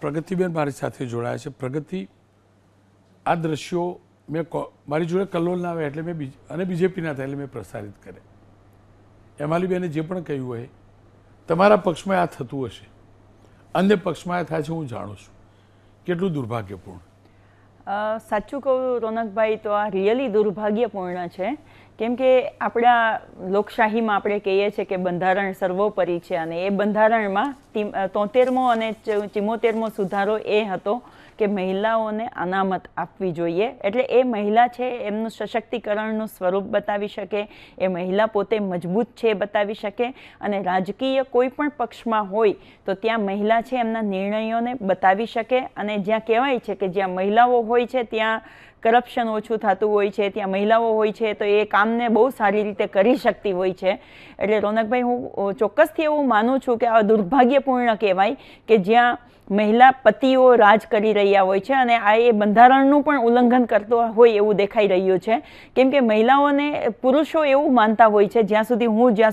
પ્રગતિબેન મારી સાથે જોડાયા છે. પ્રગતિ, આ દ્રશ્યો મેં મારી જોડે કલ્લોલ ના આવે એટલે મેં અને બીજેપીના થાય એટલે મેં પ્રસારિત કરે. હેમાલીબેને જે પણ કહ્યું હોય, તમારા પક્ષમાં આ થતું હશે, અન્ય પક્ષમાં આ થાય છે, હું જાણું છું. કેટલું દુર્ભાગ્યપૂર્ણ. સાચું કહું રોનકભાઈ, તો આ રિયલી દુર્ભાગ્યપૂર્ણ છે. કેમ કે આપણા લોકશાહીમાં આપણે કહીએ છીએ કે બંધારણ સર્વોપરી છે, અને એ બંધારણમાં 73મો અને 74મો સુધારો એ હતો કે મહિલાઓને અનામત આપવી જોઈએ. એટલે એ મહિલા છે એમનું સશક્તિકરણનું સ્વરૂપ બતાવી શકે, એ મહિલા પોતે મજબૂત છે બતાવી શકે, અને રાજકીય કોઈ પણ પક્ષમાં હોય તો ત્યાં મહિલા છે એમના નિર્ણયોને બતાવી શકે. અને જ્યાં કહેવાય છે કે જ્યાં મહિલાઓ હોય છે ત્યાં કરપ્શન ઓછું થતું હોય છે, ત્યાં મહિલાઓ હોય છે તો એ કામને બહુ સારી રીતે કરી શકતી હોય છે. એટલે રોનકભાઈ, હું ચોક્કસથી એવું માનું છું કે આ દુર્ભાગ્યપૂર્ણ કહેવાય કે જ્યાં મહિલા પતિઓ રાજ કરી રહ્યા હોય છે, અને આ એ બંધારણનું પણ ઉલ્લંઘન કરતો હોય એવું દેખાઈ રહ્યું છે. કેમ કે મહિલાઓને પુરુષો એવું માનતા હોય છે, જ્યાં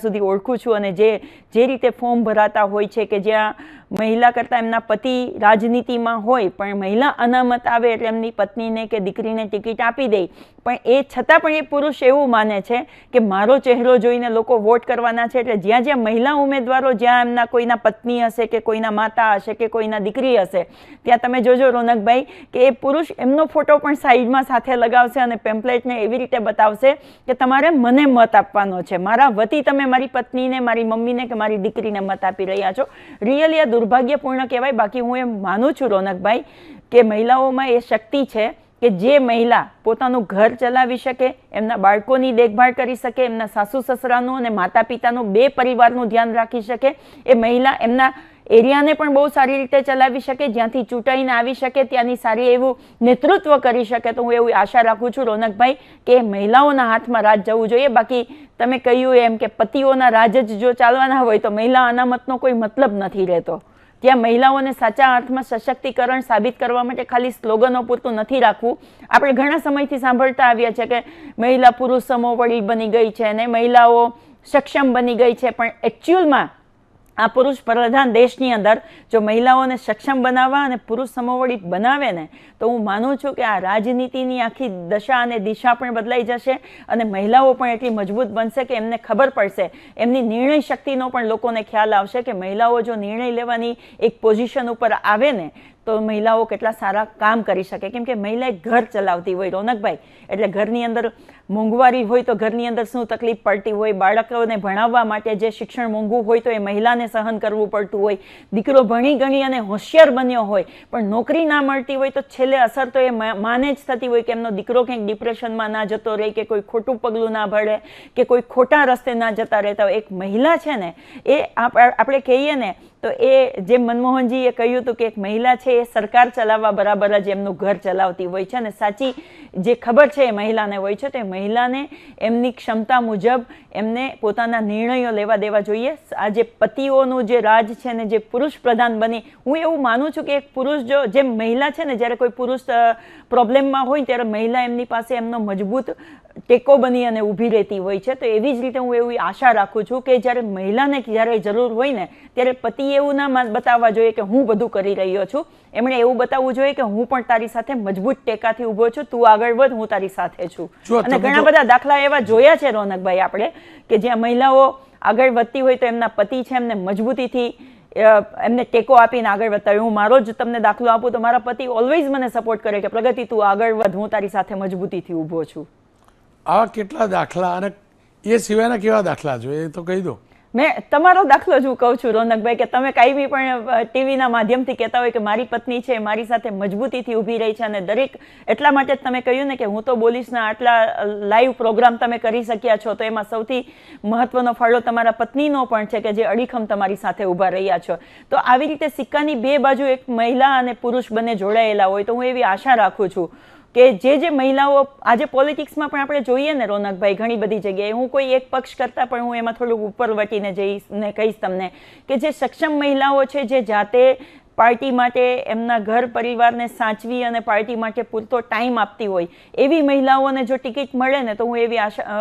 સુધી ઓળખું છું, અને જે રીતે ફોર્મ ભરાતા હોય છે કે જ્યાં મહિલા કરતાં એમના પતિ રાજનીતિમાં હોય પણ મહિલા અનામત આવે એટલે એમની પત્નીને કે દીકરીને ટિકિટ આપી દે, પણ એ છતાં પણ એ પુરુષ એવું માને છે કે મારો ચહેરો જોઈને લોકો વોટ કરવાના છે. એટલે જ્યાં જ્યાં મહિલા ઉમેદવારો, જ્યાં એમના કોઈના પત્ની હશે કે કોઈના માતા હશે કે કોઈના દીકરી હશે, ત્યાં તમે જોજો રોનકભાઈ કે એ પુરુષ એમનો ફોટો પણ સાઈડમાં સાથે લગાવશે અને પેમ્પલેટને એવી રીતે બતાવશે કે તમારે મને મત આપવાનો છે, મારા વતી તમે મારી પત્નીને, મારી મમ્મીને કે મારી દીકરીને મત આપી રહ્યા છો. રિયલી આ દુર્ભાગ્યપૂર્ણ કહેવાય. બાકી હું એમ માનું છું રોનકભાઈ કે મહિલાઓમાં એ શક્તિ છે કે જે મહિલા પોતાનું ઘર ચલાવી શકે, એમના બાળકોની દેખભાળ કરી શકે, એમના સાસુ સસરાનું અને માતા પિતાનું, બે પરિવારનું ધ્યાન રાખી શકે, એ મહિલા એમના એરિયાને પણ બહુ સારી રીતે ચલાવી શકે, જ્યાંથી ચૂંટાઈને આવી શકે ત્યાંની સારી એવું નેતૃત્વ કરી શકે. તો હું એવી આશા રાખું છું રોનકભાઈ કે મહિલાઓના હાથમાં રાજ જવું જોઈએ. બાકી તમે કહ્યું એમ કે પતિઓના રાજ જ જો ચાલવાના હોય તો મહિલા અનામતનો કોઈ મતલબ નથી રહેતો. ત્યાં મહિલાઓને સાચા અર્થમાં સશક્તિકરણ સાબિત કરવા માટે ખાલી સ્લોગનો પૂરતું નથી રાખવું. આપણે ઘણા સમયથી સાંભળતા આવ્યા છે કે મહિલા પુરુષ સમોવડી બની ગઈ છે અને મહિલાઓ સક્ષમ બની ગઈ છે, પણ એકચ્યુઅલમાં આ પુરુષ પ્રધાન દેશની અંદર જો મહિલાઓને સક્ષમ બનાવવા અને પુરુષ સમોવડી બનાવે ને તો હું માનું છું કે આ રાજનીતિની આખી દશા અને દિશા પણ બદલાઈ જશે, અને મહિલાઓ પણ એટલી મજબૂત બનશે કે એમને ખબર પડશે, એમની નિર્ણય શક્તિનો પણ લોકોને ખ્યાલ આવશે કે મહિલાઓ જો નિર્ણય લેવાની એક પોઝિશન ઉપર આવે ને તો મહિલાઓ કેટલા સારા કામ કરી શકે. કેમ કે મહિલા એક ઘર ચલાવતી હોય રોનકભાઈ, એટલે ઘરની અંદર મોંઘવારી હોય તો ઘરની અંદર શું તકલીફ પડતી હોય, બાળકોને ભણાવવા માટે જે શિક્ષણ મોંઘું હોય તો એ મહિલાને સહન કરવું પડતું હોય, દીકરો ભણી ગણી અને હોશિયાર બન્યો હોય પણ નોકરી ના મળતી હોય તો છેલ્લે અસર તો એ માને જ થતી હોય કે એમનો દીકરો ક્યાંક ડિપ્રેશનમાં ના જતો રહે, કે કોઈ ખોટું પગલું ના ભળે, કે કોઈ ખોટા રસ્તે ના જતા રહેતા હોય. એક મહિલા છે ને એ આપણે કહીએ ને તો એ જે મનમોહનજીએ કહ્યું હતું કે એક મહિલા છે એ સરકાર ચલાવવા બરાબર જ એમનું ઘર ચલાવતી હોય છે, અને સાચી જે ખબર છે એ મહિલાને હોય છે. તો એ મહિલાને એમની ક્ષમતા મુજબ એમને પોતાના નિર્ણયો લેવા દેવા જોઈએ. આ જે પતિઓનું જે રાજ છે ને જે પુરુષ પ્રધાન બની, હું એવું માનું છું કે એક પુરુષ જો જેમ મહિલા છે ને, જ્યારે કોઈ પુરુષ પ્રોબ્લેમમાં હોય ત્યારે મહિલા એમની પાસે એમનો મજબૂત ટેકો બની અને ઊભી રહેતી હોય છે. તો એવી જ રીતે હું એવી આશા રાખું છું કે જ્યારે મહિલાને જ્યારે જરૂર હોય ને ત્યારે પતિ એવું ના બતાવવા જોઈએ કે હું બધું કરી રહ્યો છું, એમણે એવું બતાવવું જોઈએ કે હું પણ તારી સાથે મજબૂત ટેકાથી ઊભો છું, તું આગળ વધ, હું તારી સાથે છું. અને ઘણા બધા દાખલા એવા જોયા છે રોનકભાઈ આપણે કે જ્યાં મહિલાઓ આગળ વધતી હોય તો એમના પતિ છે એમને મજબૂતીથી એમને ટેકો આપીને આગળ વધતા હોય. હું મારો જ તમને દાખલો આપું તો મારા પતિ ઓલવેઝ મને સપોર્ટ કરે કે પ્રગતિ તું આગળ વધ, હું તારી સાથે મજબૂતીથી ઊભો છું. આવા કેટલા દાખલા અને એ સિવાયના કેવા દાખલા જોઈએ એ તો કહી દો. મેં તમારો દાખલો જ હું કહું છું રોનકભાઈ કે તમે કાંઈ પણ ટીવીના માધ્યમથી કહેતા હોય કે મારી પત્ની છે મારી સાથે મજબૂતીથી ઊભી રહી છે, અને દરેક એટલા માટે જ તમે કહ્યું ને કે હું તો બોલીશના આટલા લાઈવ પ્રોગ્રામ તમે કરી શક્યા છો, તો એમાં સૌથી મહત્વનો ફાળો તમારા પત્નીનો પણ છે કે જે અડીખમ તમારી સાથે ઊભા રહ્યા છો. તો આવી રીતે સિક્કાની બે બાજુ એક મહિલા અને પુરુષ બંને જોડાયેલા હોય તો હું એવી આશા રાખું છું કે જે મહિલાઓ આજે પોલિટિક્સમાં પણ આપણે જોઈએ ને રોનકભાઈ ઘણી બધી જગ્યાએ, હું કોઈ એક પક્ષ કરતાં પણ હું એમાં થોડુંક ઉપર વટીને જઈશ ને કહીશ તમને કે જે સક્ષમ મહિલાઓ છે જે જાતે પાર્ટી માટે એમના ઘર પરિવારને સાચવી અને પાર્ટી માટે પૂરતો ટાઈમ આપતી હોય એવી મહિલાઓને જો ટિકિટ મળે ને તો હું એવી આશા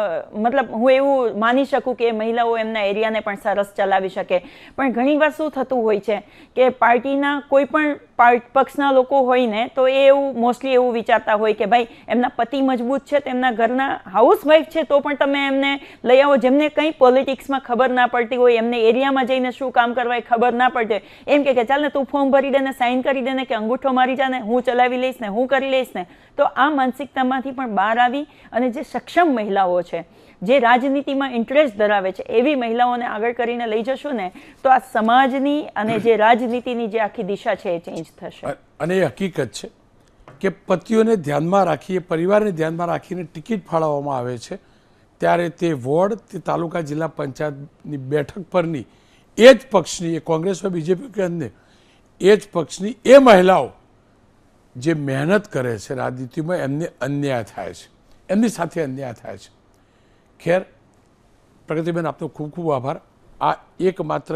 હું એવું માની શકું કે એ મહિલાઓ એમના એરિયાને પણ સરસ ચલાવી શકે. પણ ઘણીવાર શું થતું હોય છે કે પાર્ટીના કોઈ પણ પક્ષના લોકો હોય ને તો એ એવું મોસ્ટલી એવું વિચારતા હોય કે ભાઈ એમના પતિ મજબૂત છે, તેમના ઘરના હાઉસવાઈફ છે, તો પણ તમે એમને લઈ આવો, જેમને કંઈ પોલિટિક્સમાં ખબર ના પડતી હોય, એમને એરિયામાં જઈને શું કામ કરવા એ ખબર ના પડતી હોય, એમ કે ચાલ ને તું ફોર્મ ભરી દે ને, સાઇન કરી દે ને, કે અંગૂઠો મારી જા ને, હું ચલાવી લઈશ ને, હું કરી લઈશ ને. તો આ માનસિકતામાંથી પણ બહાર આવી અને જે સક્ષમ મહિલાઓ છે, જે રાજનીતિમાં ઇન્ટરેસ્ટ ધરાવે છે, એવી મહિલાઓને આગળ કરીને લઈ જશું ને તો આ સમાજની અને જે રાજનીતિની જે આખી દિશા છે એ ચેન્જ થશે. અને એ હકીકત છે કે પતિઓને ધ્યાનમાં રાખી, પરિવારને ધ્યાનમાં રાખીને ટિકિટ ફાળવવામાં આવે છે ત્યારે તે વોર્ડ, તે તાલુકા જિલ્લા પંચાયતની બેઠક પરની એ જ પક્ષની, એ કોંગ્રેસ હોય, બીજેપી કે અન્ય, એ જ પક્ષની એ મહિલાઓ જે મહેનત કરે છે રાજનીતિમાં, એમને અન્યાય થાય છે, એમની સાથે અન્યાય થાય છે. ખેર પ્રગતિબેન, આપનો ખૂબ ખૂબ આભાર. આ એકમાત્ર